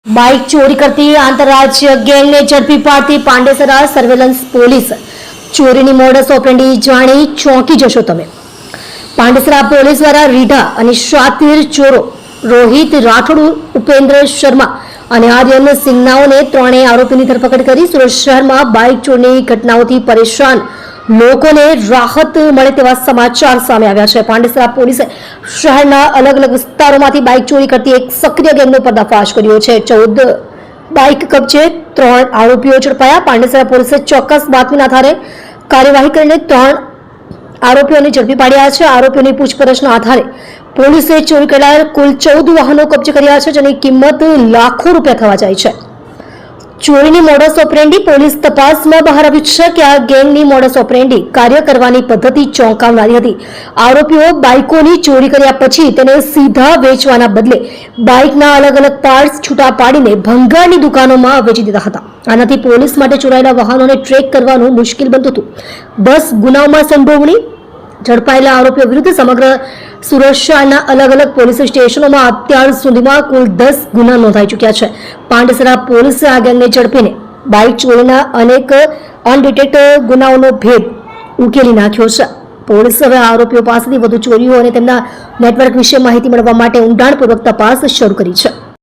Bike ચોરી કરતી આંતરરાજ્ય ગેંગને ઝડપી પાડતી પાંડેસરા સર્વેલન્સ પોલીસ. ચોરીની મોડસ ઓપરેન્ડી જાણી ચોંકી જશો તમે. પાંડેસરા પોલીસ દ્વારા રીઢા અને શાતિર ચોરો રોહિત રાઠોડ, ઉપેન્દ્ર શર્મા અને આર્યન સિંઘનાઓને ત્રણેય આરોપીની ધરપકડ કરી સુરત શહેરમાં બાઇક ચોરીની ઘટનાઓથી પરેશાન લોકોને રાહત મળે તેવા સમાચાર સામે આવ્યા છે. પાંડેસરા પોલીસે શહેરના અલગ અલગ વિસ્તારોમાંથી બાઇક ચોરી કરતી એક સક્રિય ગેંગનો પર્દાફાશ કર્યો છે. 14 બાઇક કબજે, 3 આરોપીઓ ઝડપાયા. પાંડેસરા પોલીસે ચોક્કસ બાતમીના આધારે કાર્યવાહી કરીને 3 આરોપીઓને ઝડપી પાડ્યા છે. આરોપીઓની પૂછપરછના આધારે પોલીસે ચોરી કરેલા કુલ 14 વાહનો કબજે કર્યા છે, જેની કિંમત લાખો રૂપિયા થવા જાય છે. ચોરીની મોડસ ઓપરેન્ડી પોલીસ તપાસમાં બહાર આવ્યું છે કે આ ગેંગની મોડસ ઓપરેન્ડી કાર્ય કરવાની પદ્ધતિ ચોંકાવનારી હતી. આરોપીઓ બાઇકોની ચોરી કર્યા પછી તેને સીધા વેચવાના બદલે બાઇકના અલગ અલગ પાર્ટ્સ છૂટા પાડીને ભંગારની દુકાનોમાં વેચી દીધા હતા. આનાથી પોલીસ માટે ચોરાયેલા વાહનોને ટ્રેક કરવાનું મુશ્કેલ બનતું હતું. 10 ગુનાઓમાં સંડોવણી. ઝડપાયેલા આરોપીઓ વિરુદ્ધ સમગ્ર સુરત શહેરના અલગ અલગ પોલીસ સ્ટેશનોમાં અત્યાર સુધીમાં કુલ 10 ગુના નોંધાઈ ચૂક્યા છે. પાંડેસરા પોલીસે આ ગેંગને ઝડપીને બાઇક ચોરીના અનેક અનડિટેક્ટ ગુનાઓનો ભેદ ઉકેલી નાખ્યો છે. પોલીસ હવે આરોપીઓ પાસેથી વધુ ચોરીઓ અને તેમના નેટવર્ક વિશે માહિતી મેળવવા માટે ઊંડાણપૂર્વક તપાસ શરૂ કરી છે.